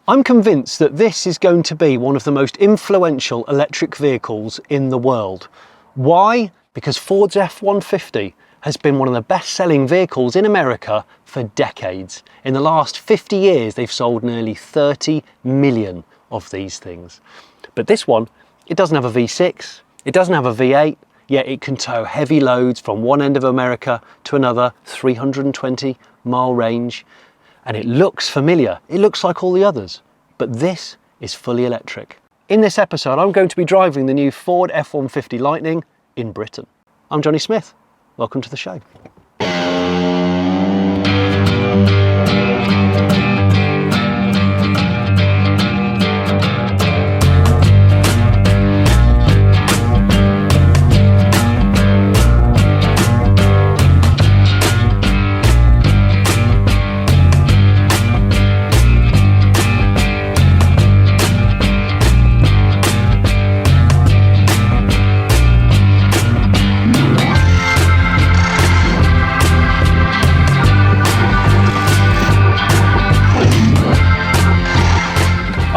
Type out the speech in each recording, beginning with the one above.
I'm convinced that this is going to be one of the most influential electric vehicles in the world. Why? Because Ford's F150 has been one of the best-selling vehicles in America for decades. In the last 50 years, they've sold nearly 30 million of these things. But this one, it doesn't have a V6, it doesn't have a V8, yet it can tow heavy loads from one end of America to another, 320-mile range. And it looks familiar, it looks like all the others, but this is fully electric. In this episode, I'm going to be driving the new Ford F150 Lightning in Britain. I'm Jonny Smith, welcome to the show.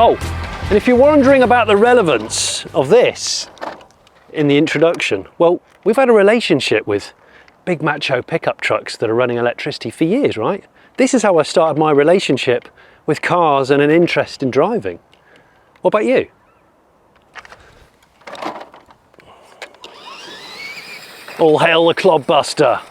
Oh, and if you're wondering about the relevance of this in the introduction, well, we've had a relationship with big macho pickup trucks that are running electricity for years, right? This is how I started my relationship with cars and an interest in driving. What about you? All hail the clodbuster.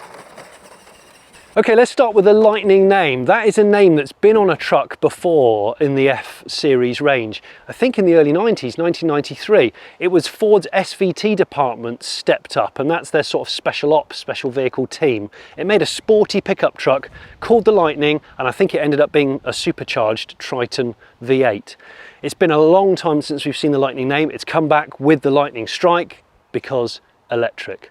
Okay, let's start with the Lightning name. That is a name that's been on a truck before in the F series range. I think in the early 90s, 1993, it was Ford's SVT department stepped up, and that's their sort of special ops, special vehicle team. It made a sporty pickup truck called the Lightning, and I think it ended up being a supercharged Triton V8. It's been a long time since we've seen the Lightning name. It's come back with the Lightning Strike because electric.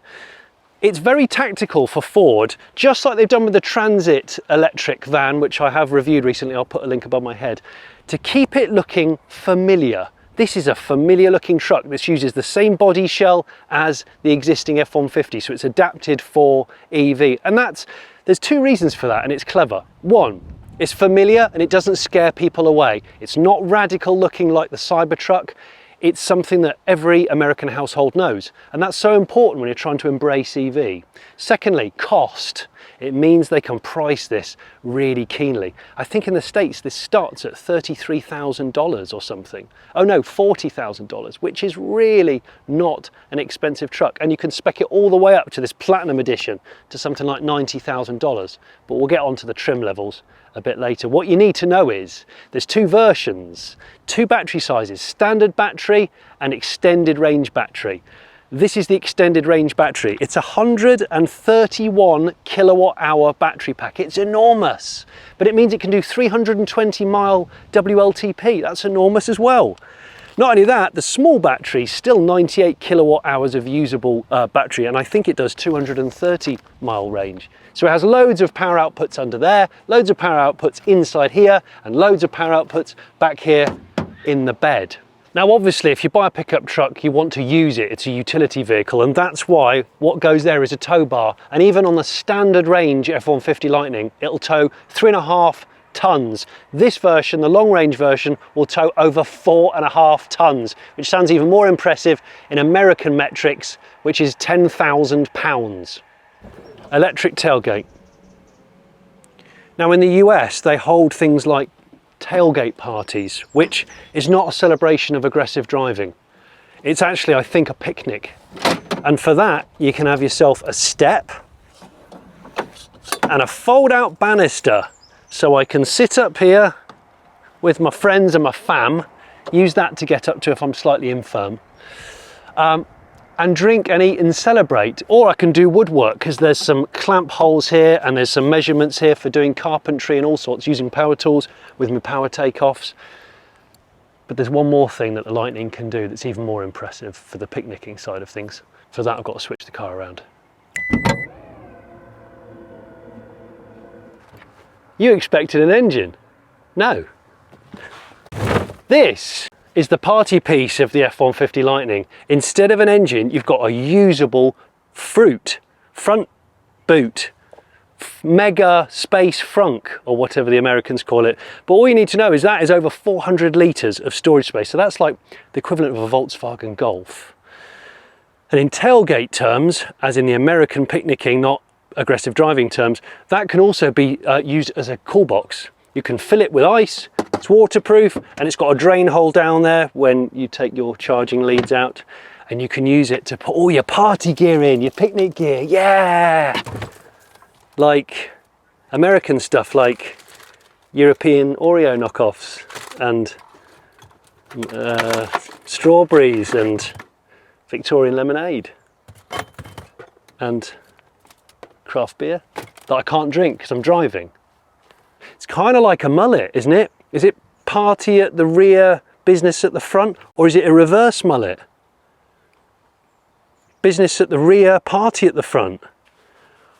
It's very tactical for Ford, just like they've done with the Transit electric van, which I have reviewed recently. I'll put a link above my head, to keep it looking familiar. This is a familiar looking truck. This uses the same body shell as the existing F150, so it's adapted for EV. And there's two reasons for that, and it's clever. One, it's familiar and it doesn't scare people away. It's not radical looking like the Cybertruck. It's something that every American household knows, and that's so important when you're trying to embrace EV. Secondly, cost. It means they can price this really keenly. I think in the States this starts at $33,000 or something. Oh no, $40,000, which is really not an expensive truck. And you can spec it all the way up to this Platinum Edition to something like $90,000. But we'll get onto the trim levels a bit later. What you need to know is there's two versions, two battery sizes, standard battery and extended range battery. This is the extended range battery. It's a 131 kilowatt hour battery pack. It's enormous, but it means it can do 320 mile WLTP. That's enormous as well. Not only that, the small battery is still 98 kilowatt hours of usable battery, and I think it does 230 mile range. So it has loads of power outputs under there, loads of power outputs inside here, and loads of power outputs back here in the bed. Now obviously if you buy a pickup truck you want to use it, it's a utility vehicle, and that's why what goes there is a tow bar. And even on the standard range F150 Lightning, it'll tow 3.5 tons. This version, the long range version, will tow over 4.5 tons, which sounds even more impressive in American metrics, which is 10,000 pounds. Electric tailgate. Now in the US they hold things like tailgate parties, which is not a celebration of aggressive driving. It's actually, I think, a picnic. And for that, you can have yourself a step and a fold-out banister, so I can sit up here with my friends and my fam, use that to get up to if I'm slightly infirm, and drink and eat and celebrate. Or I can do woodwork, because there's some clamp holes here and there's some measurements here for doing carpentry and all sorts, using power tools with my power takeoffs. But there's one more thing that the Lightning can do that's even more impressive for the picnicking side of things. For that I've got to switch the car around. You expected an engine? No. This is the party piece of the F150 Lightning. Instead of an engine, you've got a usable front boot mega space FRUNK, or whatever the Americans call it. But all you need to know is that is over 400 litres of storage space. So that's like the equivalent of a Volkswagen Golf. And in tailgate terms, as in the American picnicking, not aggressive driving terms, that can also be used as a cool box. You can fill it with ice, it's waterproof, and it's got a drain hole down there when you take your charging leads out, and you can use it to put all your party gear in, your picnic gear, yeah! Like American stuff, like European Oreo knockoffs, and strawberries, and Victorian lemonade, and craft beer that I can't drink because I'm driving. It's kind of like a mullet, isn't it? Is it party at the rear, business at the front, or is it a reverse mullet? Business at the rear, party at the front.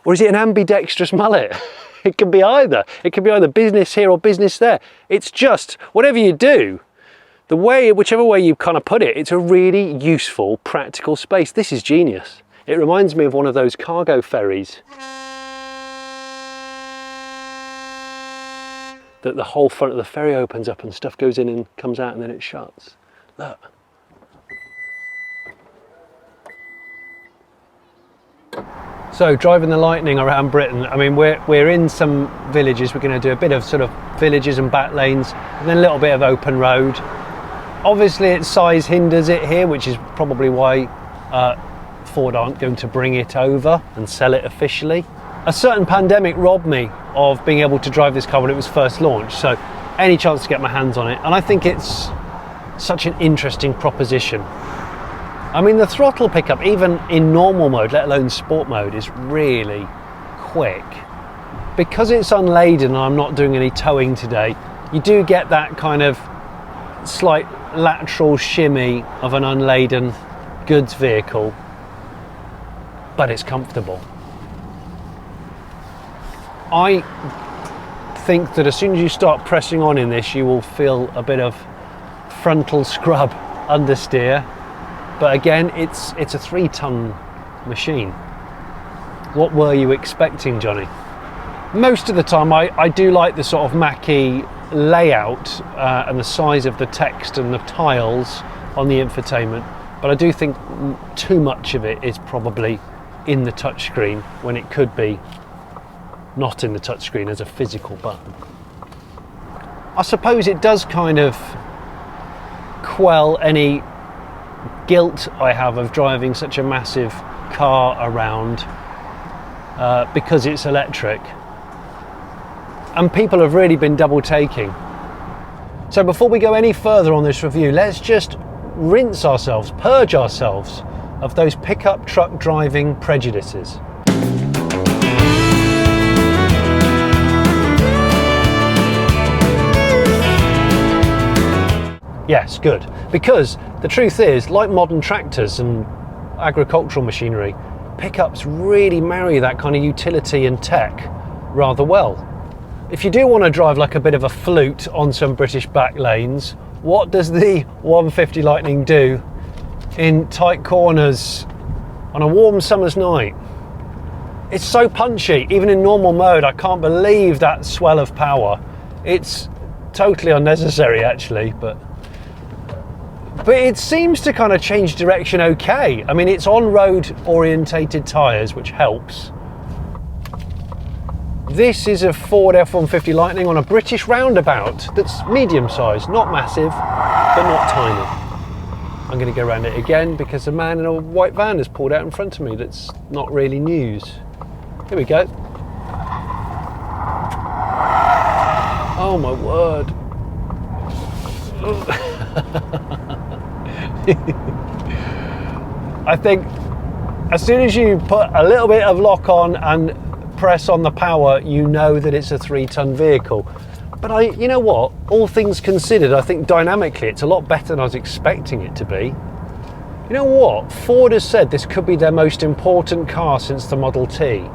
Or is it an ambidextrous mullet? It can be either. It can be either business here or business there. It's just, whatever you do, whichever way you kind of put it, it's a really useful, practical space. This is genius. It reminds me of one of those cargo ferries that the whole front of the ferry opens up and stuff goes in and comes out and then it shuts. Look. So driving the Lightning around Britain, I mean, we're in some villages. We're going to do a bit of sort of villages and back lanes, and then a little bit of open road. Obviously its size hinders it here, which is probably why Ford aren't going to bring it over and sell it officially. A certain pandemic robbed me of being able to drive this car when it was first launched, so any chance to get my hands on it, and I think it's such an interesting proposition. I mean, the throttle pickup, even in normal mode, let alone sport mode, is really quick. Because it's unladen and I'm not doing any towing today, you do get that kind of slight lateral shimmy of an unladen goods vehicle, but it's comfortable. I think that as soon as you start pressing on in this, you will feel a bit of frontal scrub understeer. But again, it's a 3-ton machine. What were you expecting, Johnny? Most of the time, I do like the sort of Mach-e layout and the size of the text and the tiles on the infotainment, but I do think too much of it is probably in the touchscreen when it could be not in the touchscreen as a physical button. I suppose it does kind of quell any guilt I have of driving such a massive car around because it's electric, and people have really been double taking. So before we go any further on this review, let's just rinse ourselves, purge ourselves of those pickup truck driving prejudices. Yes, good. Because the truth is, like modern tractors and agricultural machinery, pickups really marry that kind of utility and tech rather well. If you do want to drive like a bit of a flute on some British back lanes, what does the 150 Lightning do in tight corners on a warm summer's night? It's so punchy. Even in normal mode, I can't believe that swell of power. It's totally unnecessary actually, but it seems to kind of change direction okay. I mean, it's on-road orientated tyres, which helps. This is a Ford F150 Lightning on a British Roundabout that's medium-sized, not massive, but not tiny. I'm going to go around it again because a man in a white van has pulled out in front of me that's not really news. Here we go. Oh my word. I think as soon as you put a little bit of lock on and press on the power, you know that it's a 3-ton vehicle. But you know what? All things considered, I think dynamically it's a lot better than I was expecting it to be. You know what? Ford has said this could be their most important car since the Model T.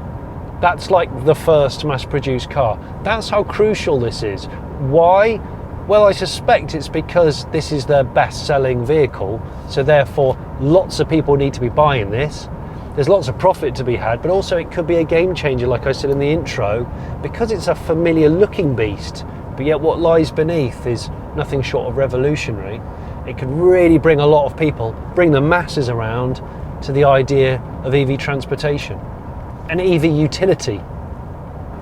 That's like the first mass-produced car. That's how crucial this is. Why? Well, I suspect it's because this is their best-selling vehicle, so therefore lots of people need to be buying this. There's lots of profit to be had, but also it could be a game changer, like I said in the intro, because it's a familiar looking beast, but yet what lies beneath is nothing short of revolutionary. It could really bring a lot of people, bring the masses around to the idea of EV transportation and EV utility.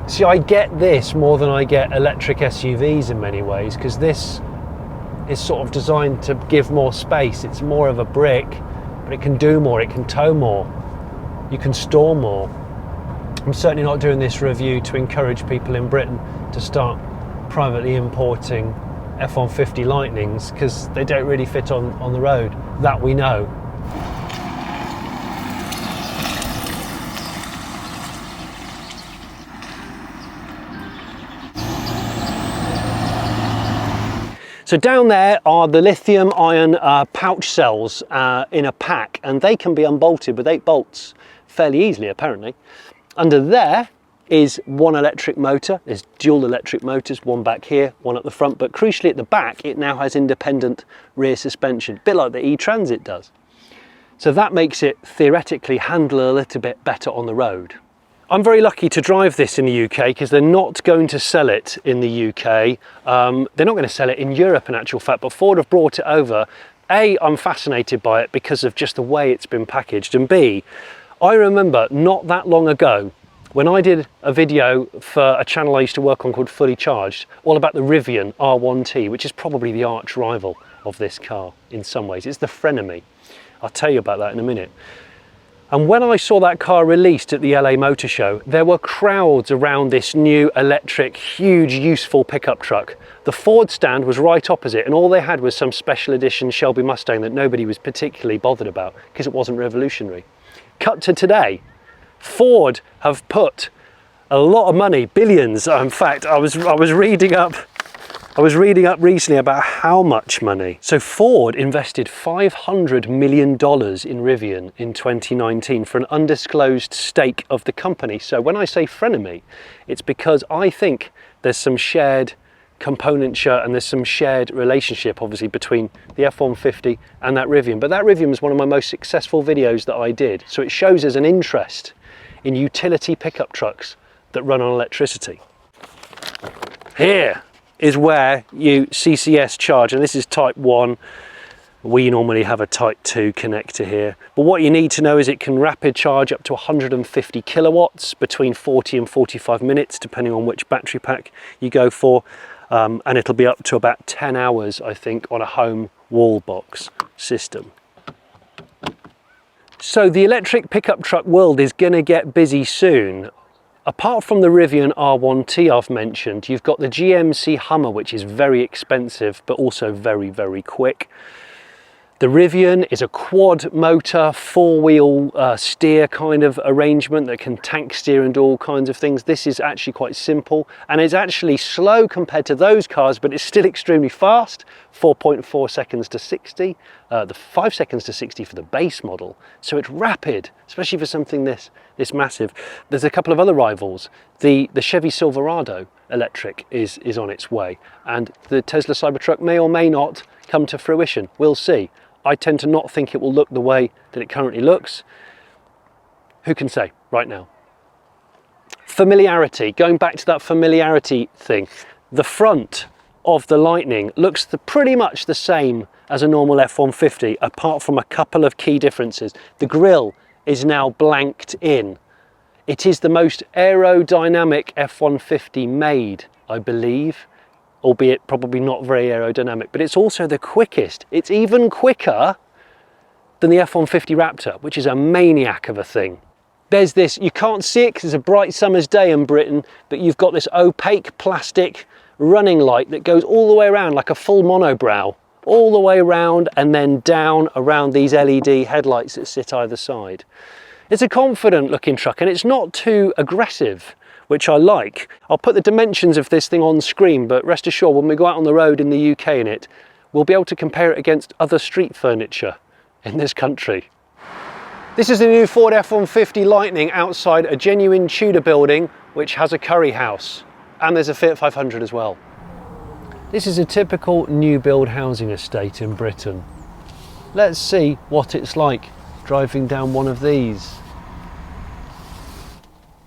See, I get this more than I get electric SUVs in many ways, because this is sort of designed to give more space. It's more of a brick, but it can do more, it can tow more. You can store more. I'm certainly not doing this review to encourage people in Britain to start privately importing F150 Lightnings, because they don't really fit on the road. That we know. So down there are the lithium ion pouch cells in a pack, and they can be unbolted with 8 bolts fairly easily, apparently. Under there is one electric motor. There's dual electric motors, one back here, one at the front, but crucially at the back it now has independent rear suspension, a bit like the e-Transit does. So that makes it theoretically handle a little bit better on the road. I'm very lucky to drive this in the UK, because they're not going to sell it in the UK. They're not going to sell it in Europe in actual fact, but Ford have brought it over. A, I'm fascinated by it because of just the way it's been packaged, and B, I remember not that long ago when I did a video for a channel I used to work on called Fully Charged, all about the Rivian R1T, which is probably the arch rival of this car in some ways. It's the frenemy. I'll tell you about that in a minute. And when I saw that car released at the LA Motor Show, there were crowds around this new electric, huge, useful pickup truck. The Ford stand was right opposite, and all they had was some special edition Shelby Mustang that nobody was particularly bothered about because it wasn't revolutionary. Cut to today, Ford have put a lot of money, billions. In fact, I was reading up recently about how much money. So Ford invested $500 million in Rivian in 2019 for an undisclosed stake of the company. So when I say frenemy, it's because I think there's some shared componentship and there's some shared relationship obviously between the F150 and that Rivian. But that Rivian was one of my most successful videos that I did. So it shows us an interest in utility pickup trucks that run on electricity. Here is where you CCS charge, and this is type 1. We normally have a type 2 connector here, but what you need to know is it can rapid charge up to 150 kilowatts between 40 and 45 minutes depending on which battery pack you go for, and it'll be up to about 10 hours I think on a home wall box system. So the electric pickup truck world is going to get busy soon. Apart from the Rivian R1T I've mentioned, you've got the GMC Hummer, which is very expensive but also very, very quick. The Rivian is a quad motor, 4-wheel steer kind of arrangement that can tank steer and do all kinds of things. This is actually quite simple, and it's actually slow compared to those cars, but it's still extremely fast, 4.4 seconds to 60, the 5 seconds to 60 for the base model. So it's rapid, especially for something this massive. There's a couple of other rivals. The Chevy Silverado electric is on its way, and the Tesla Cybertruck may or may not come to fruition. We'll see. I tend to not think it will look the way that it currently looks. Who can say right now? Familiarity, going back to that familiarity thing. The front of the Lightning looks pretty much the same as a normal F150, apart from a couple of key differences. The grille is now blanked in. It is the most aerodynamic F150 made, I believe, albeit probably not very aerodynamic, but it's also the quickest. It's even quicker than the F150 Raptor, which is a maniac of a thing. There's this, you can't see it because it's a bright summer's day in Britain, but you've got this opaque plastic running light that goes all the way around like a full monobrow, all the way around and then down around these LED headlights that sit either side. It's a confident looking truck, and it's not too aggressive, which I like. I'll put the dimensions of this thing on screen, but rest assured when we go out on the road in the UK in it, we'll be able to compare it against other street furniture in this country. This is the new Ford F150 Lightning outside a genuine Tudor building which has a curry house, and there's a Fiat 500 as well. This is a typical new build housing estate in Britain. Let's see what it's like driving down one of these.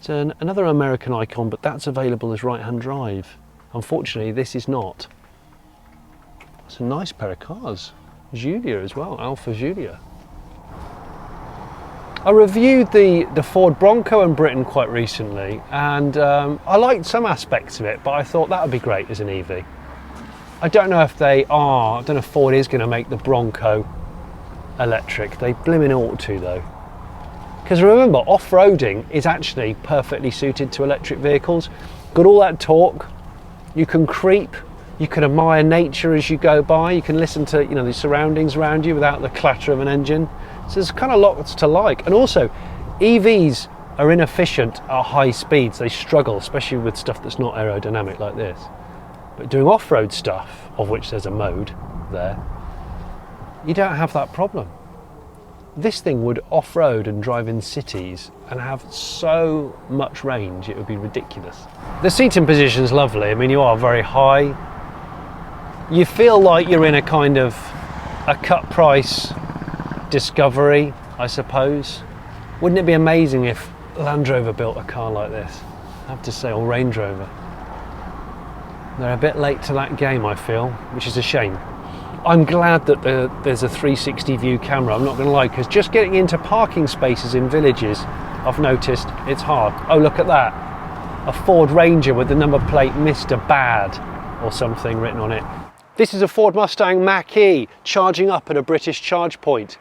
It's another American icon, but that's available as right-hand drive. Unfortunately, this is not. It's a nice pair of cars. Giulia as well, Alfa Giulia. I reviewed the Ford Bronco in Britain quite recently, and I liked some aspects of it, but I thought that would be great as an EV. I don't know if they are, I don't know if Ford is going to make the Bronco electric. They blimmin' ought to though. Because remember, off-roading is actually perfectly suited to electric vehicles. Got all that torque, you can creep, you can admire nature as you go by, you can listen to, you know, the surroundings around you without the clatter of an engine. So there's kind of lots to like. And also, EVs are inefficient at high speeds. They struggle, especially with stuff that's not aerodynamic like this. But doing off-road stuff, of which there's a mode there, you don't have that problem. This thing would off-road and drive in cities and have so much range, it would be ridiculous. The seating position's lovely. I mean, you are very high. You feel like you're in a kind of a cut price Discovery, I suppose. Wouldn't it be amazing if Land Rover built a car like this? I have to say, or Range Rover. They're a bit late to that game, I feel, which is a shame. I'm glad that there's a 360 view camera, I'm not going to lie, because just getting into parking spaces in villages, I've noticed it's hard. Oh, look at that. A Ford Ranger with the number plate Mr. Bad or something written on it. This is a Ford Mustang Mach-e charging up at a British charge point.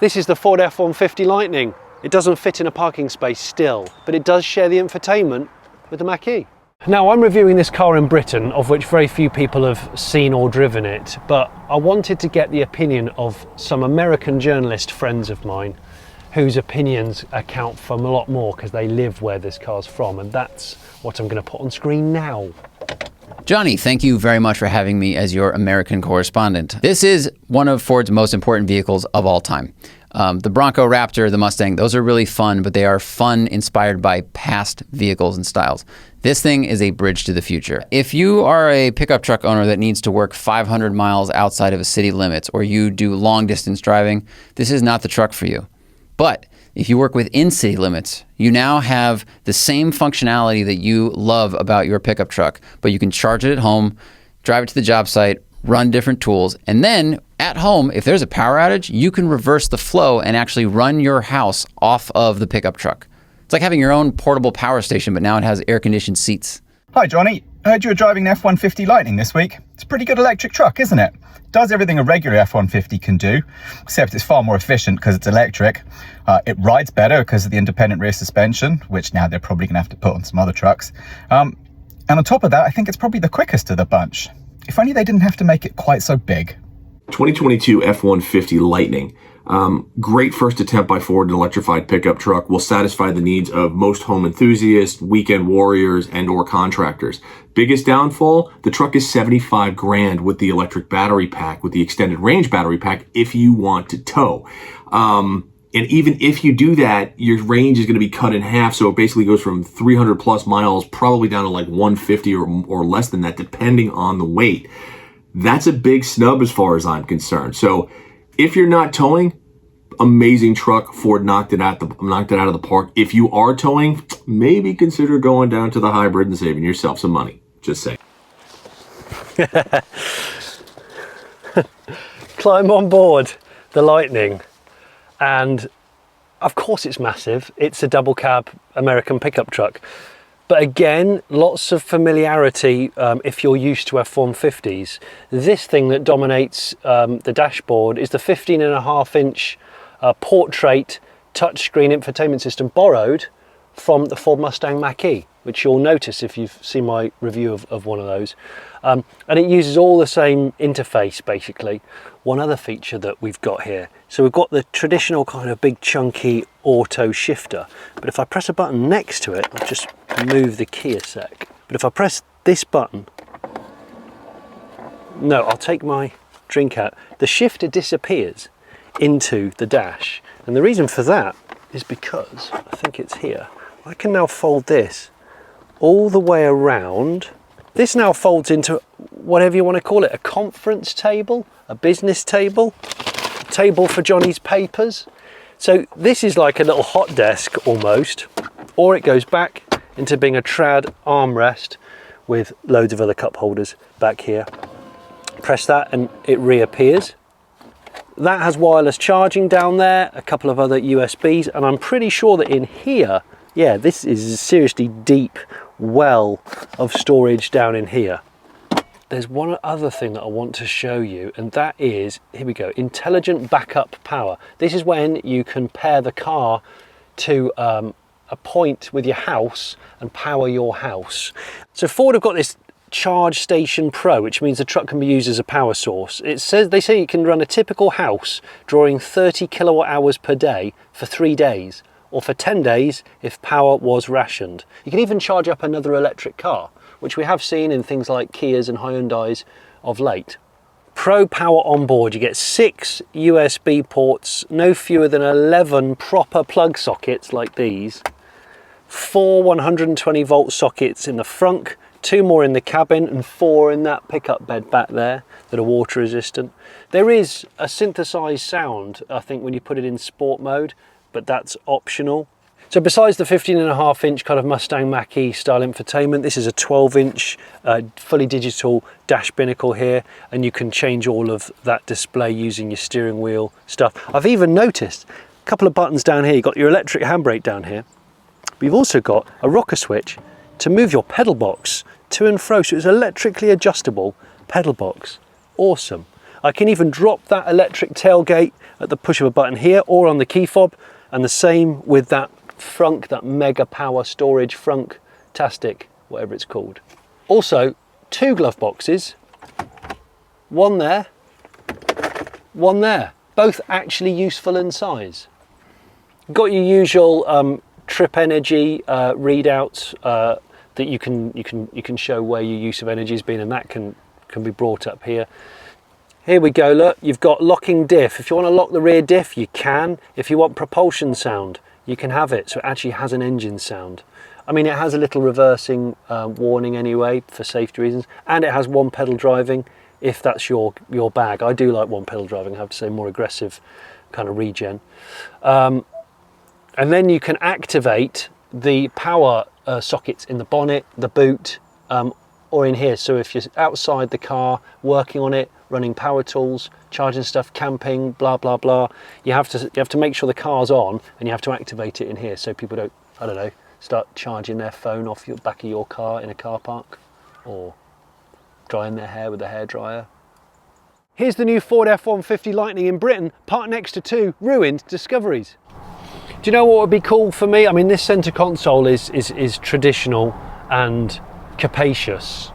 This is the Ford F150 Lightning. It doesn't fit in a parking space still, but it does share the infotainment with the Mach-e. Now, I'm reviewing this car in Britain, of which very few people have seen or driven it, but I wanted to get the opinion of some American journalist friends of mine whose opinions account for a lot more because they live where this car's from, and that's what I'm going to put on screen now. Jonny, thank you very much for having me as your American correspondent. This is one of Ford's most important vehicles of all time. The Bronco, Raptor, the Mustang, those are really fun, but they are fun inspired by past vehicles and styles. This thing is a bridge to the future. If you are a pickup truck owner that needs to work 500 miles outside of a city limits, or you do long distance driving, this is not the truck for you. But if you work within city limits, you now have the same functionality that you love about your pickup truck, but you can charge it at home, drive it to the job site, run different tools, and then at home, if there's a power outage, you can reverse the flow and actually run your house off of the pickup truck. It's like having your own portable power station, but now it has air-conditioned seats. Hi Jonny, I heard you were driving an F150 Lightning this week. It's a pretty good electric truck, isn't it? Does everything a regular F150 can do, except it's far more efficient because it's electric. It rides better because of the independent rear suspension, which now they're probably going to have to put on some other trucks. And on top of that, I think it's probably the quickest of the bunch. If only they didn't have to make it quite so big. 2022 F150 Lightning. Great first attempt by Ford, an electrified pickup truck, will satisfy the needs of most home enthusiasts, weekend warriors, and or contractors. Biggest downfall, the truck is 75 grand with the electric battery pack, with the extended range battery pack, if you want to tow. And even if you do that, your range is going to be cut in half. So it basically goes from 300 plus miles, probably down to like 150 or less than that, depending on the weight. That's a big snub as far as I'm concerned. So if you're not towing, amazing truck. Ford knocked it out of the park. If you are towing, maybe consider going down to the hybrid and saving yourself some money. Just saying. Climb on board the Lightning, and of course it's massive. It's a double cab American pickup truck. But again, lots of familiarity if you're used to F-150s. This thing that dominates the dashboard is the 15.5-inch portrait touchscreen infotainment system borrowed from the Ford Mustang Mach-e, which you'll notice if you've seen my review of one of those. And it uses all the same interface, basically. One other feature that we've got here. So we've got the traditional kind of big chunky auto shifter, but if I press a button next to it, I'll just move the key a sec. But if I press this button, no, I'll take my drink out. The shifter disappears into the dash. And the reason for that is because, I think it's here, I can now fold this all the way around. This now folds into whatever you want to call it, a conference table, a business table, a table for Jonny's papers. So this is like a little hot desk almost, or it goes back into being a trad armrest with loads of other cup holders back here. Press that and it reappears. That has wireless charging down there, a couple of other USBs, and I'm pretty sure that in here, yeah, this is a seriously deep well of storage down in here. There's one other thing that I want to show you, and that is, here we go, intelligent backup power. This is when you can pair the car to a point with your house and power your house. So Ford have got this Charge Station Pro, which means the truck can be used as a power source. It says, they say you can run a typical house drawing 30 kilowatt hours per day for 3 days, or for 10 days if power was rationed. You can even charge up another electric car, which we have seen in things like Kias and Hyundais of late. Pro power on board, you get 6 USB ports, no fewer than 11 proper plug sockets like these, 4 120 volt sockets in the frunk, 2 more in the cabin and 4 in that pickup bed back there that are water resistant. There is a synthesized sound, I think, when you put it in sport mode, but that's optional. So besides the 15.5-inch kind of Mustang Mach-e style infotainment, this is a 12-inch fully digital dash binnacle here, and you can change all of that display using your steering wheel stuff. I've even noticed a couple of buttons down here. You've got your electric handbrake down here, but you've also got a rocker switch to move your pedal box to and fro, so it's electrically adjustable pedal box. Awesome. I can even drop that electric tailgate at the push of a button here or on the key fob, and the same with that FRUNK, that mega power storage FRUNK-tastic, whatever it's called. Also, 2 glove boxes, one there, one there, both actually useful in size. Got your usual trip energy readouts that you can show where your use of energy has been, and that can be brought up here. Here we go, look, you've got locking diff. If you want to lock the rear diff, you can. If you want propulsion sound, you can have it, so it actually has an engine sound. I mean, it has a little reversing warning anyway for safety reasons, and it has one pedal driving if that's your bag. I do like one pedal driving, I have to say, more aggressive kind of regen. And then you can activate the power sockets in the bonnet, the boot, or in here. So if you're outside the car, working on it, running power tools, charging stuff, camping, blah, blah, blah, you have to make sure the car's on, and you have to activate it in here so people don't, I don't know, start charging their phone off your back of your car in a car park, or drying their hair with a hairdryer. Here's the new Ford F150 Lightning in Britain, parked next to 2 ruined Discoveries. Do you know what would be cool for me? I mean, this centre console is traditional and capacious,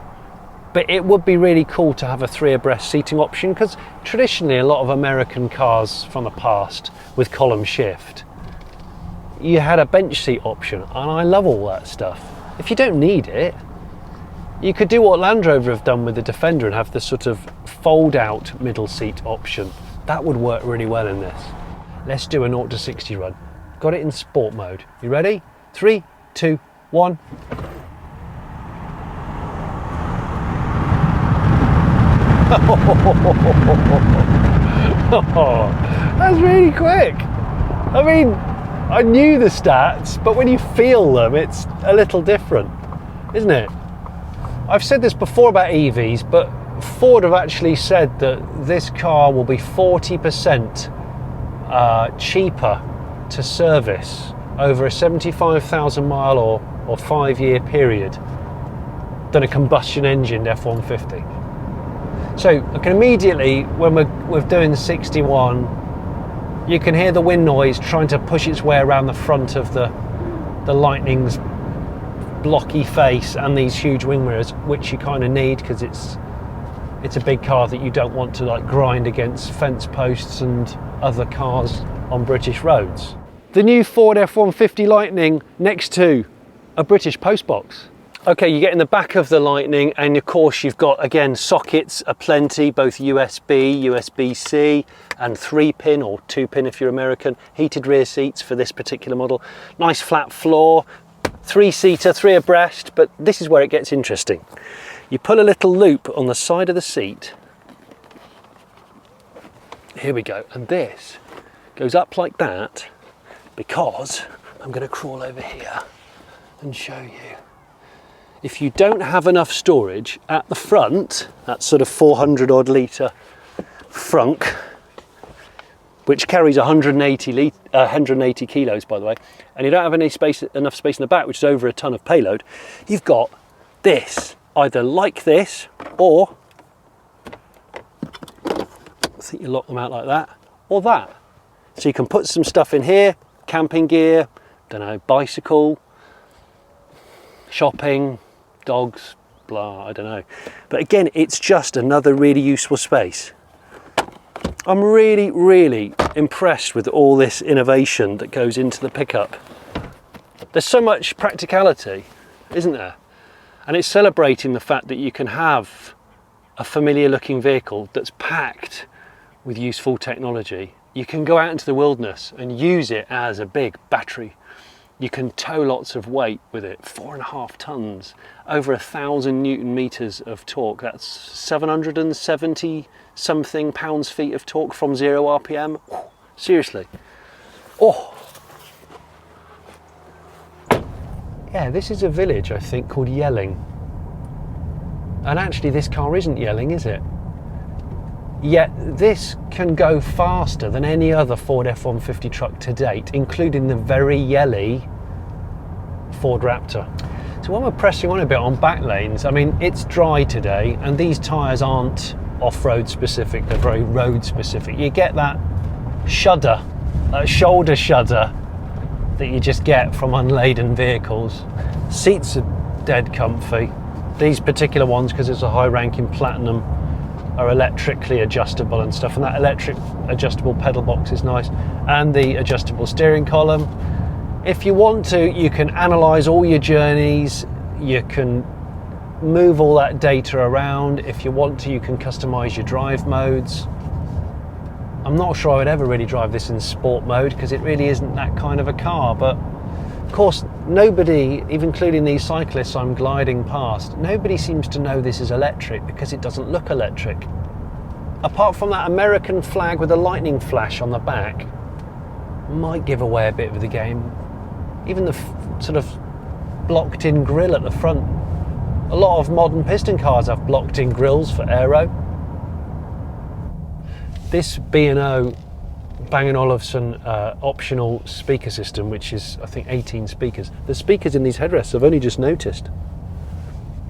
but it would be really cool to have a 3 abreast seating option, because traditionally a lot of American cars from the past with column shift, you had a bench seat option, and I love all that stuff. If you don't need it, you could do what Land Rover have done with the Defender and have the sort of fold out middle seat option. That would work really well in this. Let's do a 0 to 60 run. Got it in sport mode. You ready? 3, 2, 1. That's really quick. I mean, I knew the stats, but when you feel them, it's a little different, isn't it? I've said this before about EVs, but Ford have actually said that this car will be 40% cheaper to service over a 75,000 mile or 5-year period than a combustion engined F150. So I can immediately, when we're doing 61, you can hear the wind noise trying to push its way around the front of the Lightning's blocky face and these huge wing mirrors, which you kind of need because it's a big car that you don't want to like grind against fence posts and other cars on British roads. The new Ford F150 Lightning next to a British postbox. Okay, you get in the back of the Lightning, and of course you've got, again, sockets aplenty, both USB, USB-C, and 3-pin or 2-pin if you're American. Heated rear seats for this particular model. Nice flat floor, 3-seater, 3 abreast, but this is where it gets interesting. You pull a little loop on the side of the seat. Here we go, and this goes up like that because I'm going to crawl over here and show you. If you don't have enough storage at the front, that sort of 400 odd litre FRUNK, which carries 180 kilos, by the way, and you don't have enough space in the back, which is over a ton of payload, you've got this, either like this, or I think you lock them out like that, or that. So you can put some stuff in here, camping gear, don't know, bicycle, shopping, dogs, blah, I don't know. But again, it's just another really useful space. I'm really, really impressed with all this innovation that goes into the pickup. There's so much practicality, isn't there? And it's celebrating the fact that you can have a familiar looking vehicle that's packed with useful technology. You can go out into the wilderness and use it as a big battery. You can tow lots of weight with it, 4.5 tons, over 1,000 Newton meters of torque. That's 770 something pounds-feet of torque from 0 RPM. Seriously. Oh. Yeah, this is a village, I think, called Yelling. And actually this car isn't Yelling, is it? Yet this can go faster than any other Ford F150 truck to date, including the very yelly Ford Raptor. So when we're pressing on a bit on back lanes, I mean, it's dry today and these tyres aren't off-road specific, they're very road specific. You get that shudder, that shoulder shudder that you just get from unladen vehicles. Seats are dead comfy. These particular ones, because it's a high ranking platinum, are electrically adjustable and stuff, and that electric adjustable pedal box is nice, and the adjustable steering column. If you want to, you can analyze all your journeys, you can move all that data around. If you want to, you can customize your drive modes. I'm not sure I would ever really drive this in sport mode because it really isn't that kind of a car, but of course nobody, even including these cyclists I'm gliding past, nobody seems to know this is electric because it doesn't look electric. Apart from that American flag with a lightning flash on the back, might give away a bit of the game. Even the sort of blocked in grille at the front. A lot of modern piston cars have blocked in grills for aero. This B&O Bang & Olufsen optional speaker system, which is I think 18 speakers. The speakers in these headrests I've only just noticed.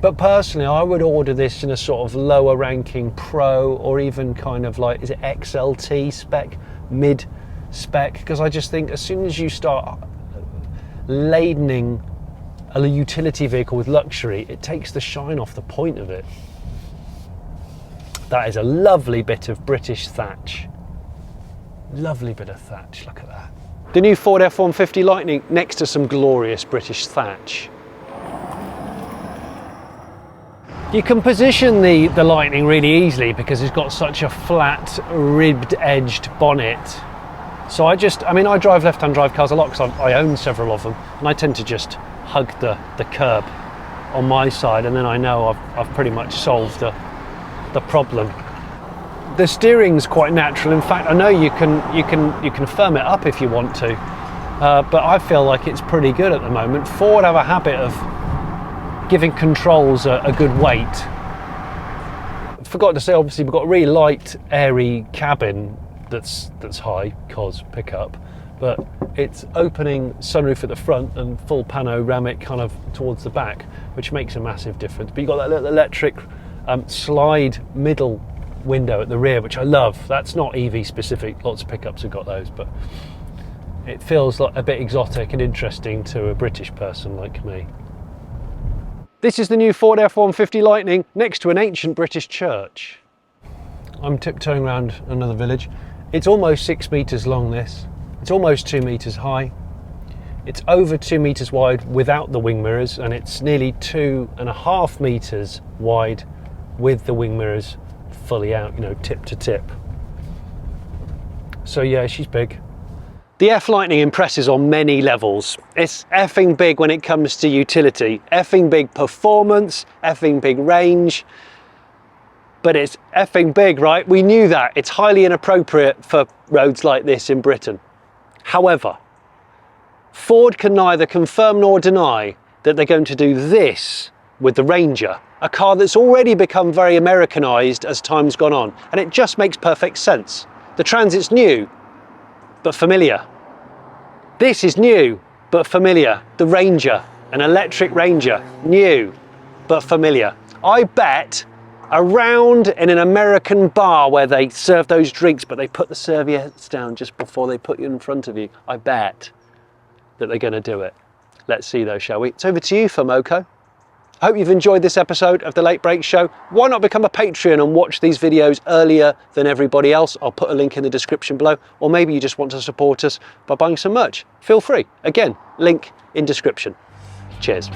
But personally I would order this in a sort of lower ranking Pro, or even kind of like, is it XLT spec, mid spec, because I just think as soon as you start ladening a utility vehicle with luxury, it takes the shine off the point of it. That is a lovely bit of British thatch. Lovely bit of thatch, look at that. The new Ford F150 Lightning next to some glorious British thatch. You can position the Lightning really easily because it's got such a flat, ribbed edged bonnet. So I drive left-hand drive cars a lot because I own several of them, and I tend to just hug the curb on my side, and then I know I've pretty much solved the problem. The steering's quite natural. In fact, I know you can firm it up if you want to, but I feel like it's pretty good at the moment. Ford have a habit of giving controls a good weight. Forgot to say, obviously we've got a really light, airy cabin that's high cos pickup, but it's opening sunroof at the front and full panoramic kind of towards the back, which makes a massive difference. But you've got that little electric slide middle window at the rear, which I love. That's not EV specific, lots of pickups have got those, but it feels like a bit exotic and interesting to a British person like me. This is the new Ford F150 Lightning next to an ancient British church. I'm tiptoeing around another village. It's almost 6 meters long, this. It's almost 2 meters high. It's over 2 meters wide without the wing mirrors, and it's nearly 2.5 meters wide with the wing mirrors fully out, you know, tip to tip. So yeah, she's big. The F Lightning impresses on many levels. It's effing big when it comes to utility, effing big performance, effing big range, but it's effing big, right? We knew that. It's highly inappropriate for roads like this in Britain. However, Ford can neither confirm nor deny that they're going to do this with the Ranger, a car that's already become very Americanized as time's gone on, and it just makes perfect sense. The Transit's new, but familiar. This is new, but familiar. The Ranger, an electric Ranger, new, but familiar. I bet around in an American bar where they serve those drinks, but they put the serviettes down just before they put you in front of you, I bet that they're going to do it. Let's see though, shall we? It's over to you, Fomoko. I hope you've enjoyed this episode of The Late Break Show. Why not become a Patreon and watch these videos earlier than everybody else? I'll put a link in the description below. Or maybe you just want to support us by buying some merch. Feel free. Again, link in description. Cheers.